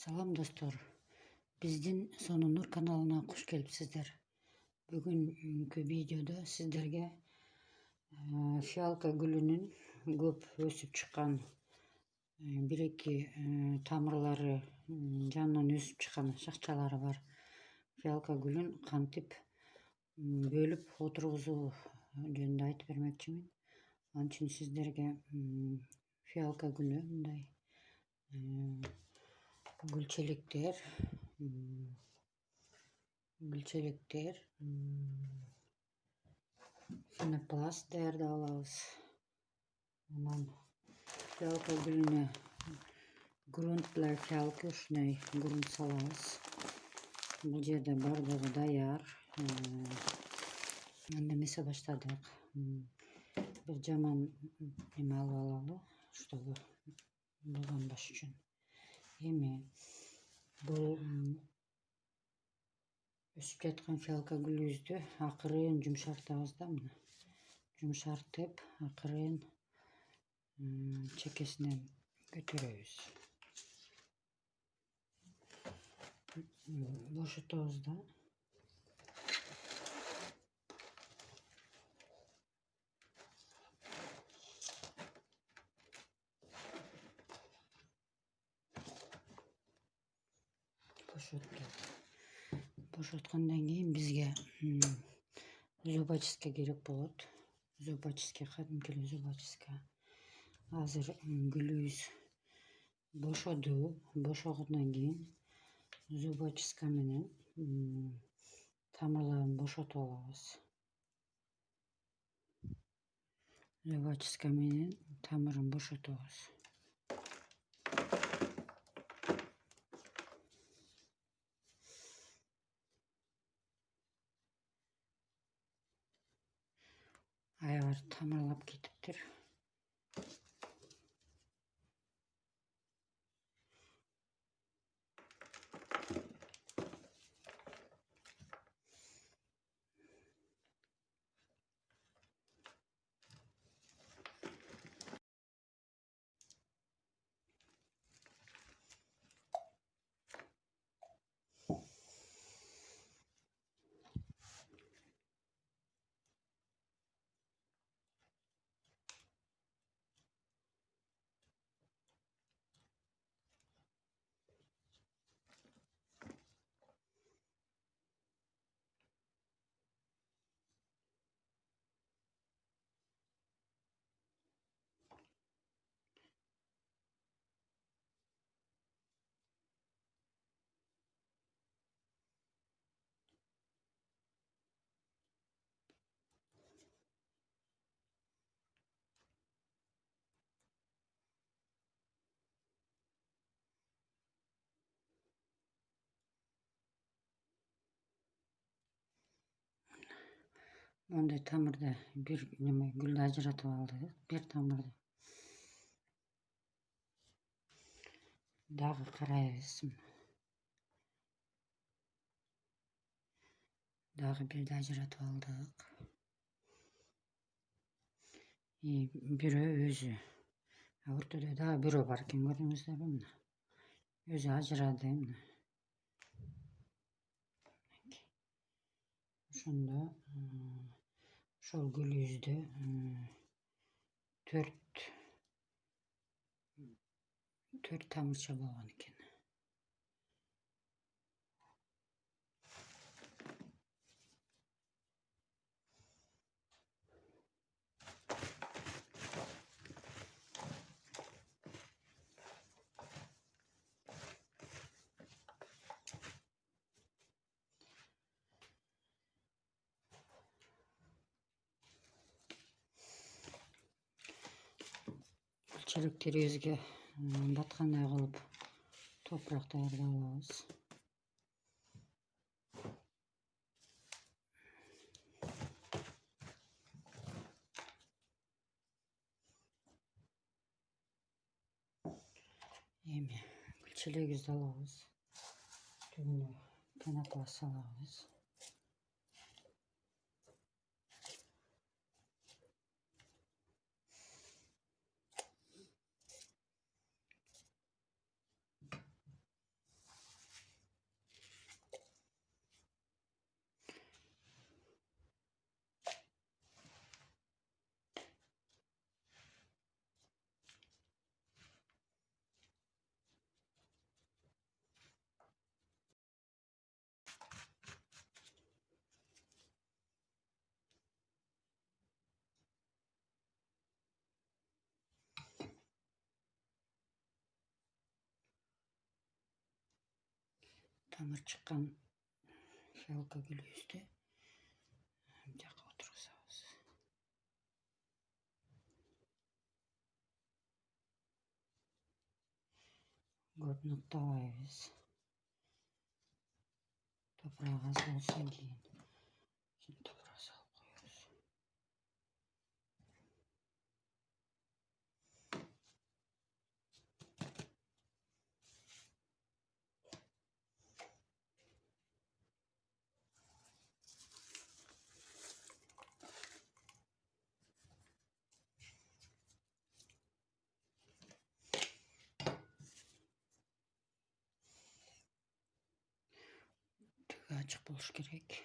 Salam dostlar. Биздин Сонун Нур каналына куш келипсиздер. Бүгүнкү видеодо сиздерге фиалка гүлүнүн көп өсүп чыккан бир-эки тамырлары жанынан өсүп чыккан шакчалары бар фиалка гүлүн кантип бөлүп отургузуу жөнүндө айтып бермекчимин. Анчын сиздерге фиалка гүлү мындай гүлчелектер пенопласт даярдап алабыз. Анан фиалка гүлүнө грунт для фиалки ушундай грунт салабыз. Бул жерде бардыгы даяр. Анда эмесе баштадык. Бир жаман эме алып алалы, чтобы булганбаш үчүн. Эми бул өсүп жаткан фиалка гүлүбүздү акырын жумшартабыз да, мына. Жумшартып, акырын чекесинен көтөрөбүз. Бошотобуз да. Бошоткондон кийин бизге зубочистка керек болот. Зубочистка, кадимки эле зубочистка. Азыр гүлүбүз бошоду. Бошогондон кийин зубочистка менен тамырларын бошотуп алабыз. Зубочистка менен тамырын бошотобуз. Аябар тамырлап кетиптир. Мондай тамырды бир неме гүлдү ажыратып алдык. Бир тамырды дагы карайбыз. Дагы бирди ажыратып алдык. Бирөө өзү. Ортодо дагы бирөө бар экен, көрдүңүздөрбү? Мына. Өзү ажырады, мына. Ошондо ошол гүлүбүздө 4 тамырча болгон экен. Гүлчелектерибизге баткандай кылып топурак даярдап алабыз. Эми гүлчелегибизди алабыз. Түбүнө пенопласт салабыз. Tamır çıkan şalka gülüyüzdü. Jaqa oturguzabız. Көп noktalayız. Toprağı az olsan keyin. Şimdi toprağı salып koyuyoruz. Tügü açık buluş gerek.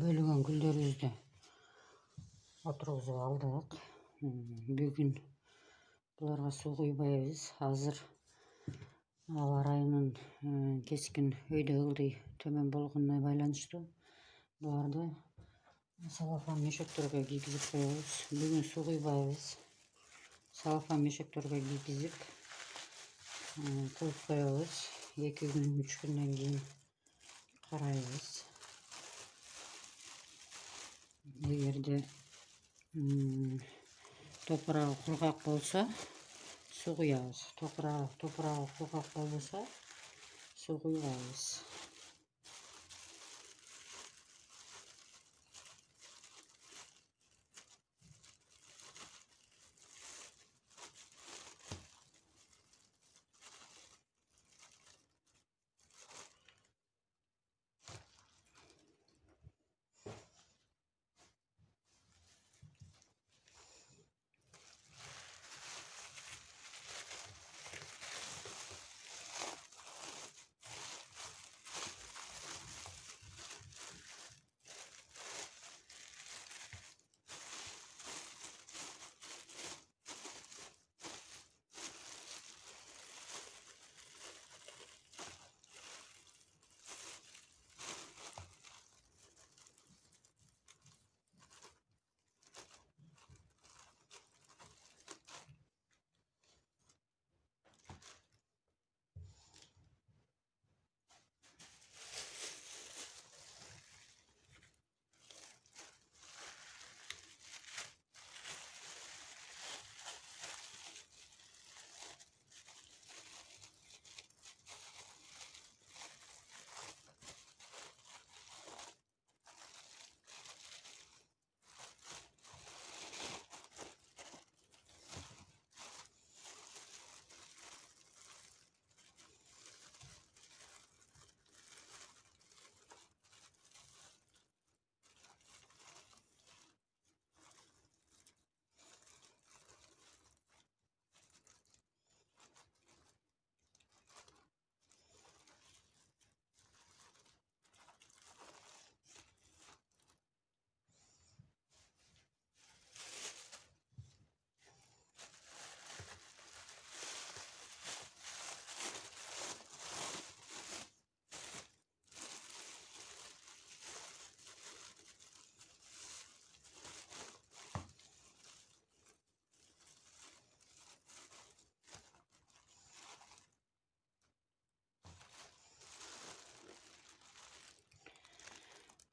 Bölüген güllerimizni oturguzуп aldık. Bugün bularga su kuybayбыз. Hazır hava rayının keskin öйдө ылдый төмөн болгонуна байланыштуу буларды салафан мешөктөргө кийгизип коебуз. Бүгүн суу куйбайбыз. Салафан мешөктөргө кийгизип коюп коебуз. 2 күн 3 күндөн кийин карайбыз. Эгерде Toprağı kurgak bolsa su koyarız. Toprağı kurgak bolsa su koyarız.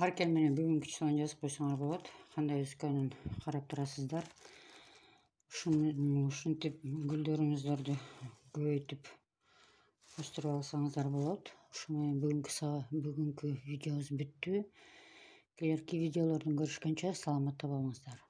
Barkel menen bugünkü son жазып койсоңор болот. Кандай өскөнүн карап турасыздар. Ушинтип гүлдөрүңүздөрдү көбөйтүп өстүрүп алсаңыздар болот. Ушу менен бүгүнкү видеобуз бүттү. Келерки видеолордон көрүшкөнчө саламатта болуңуздар.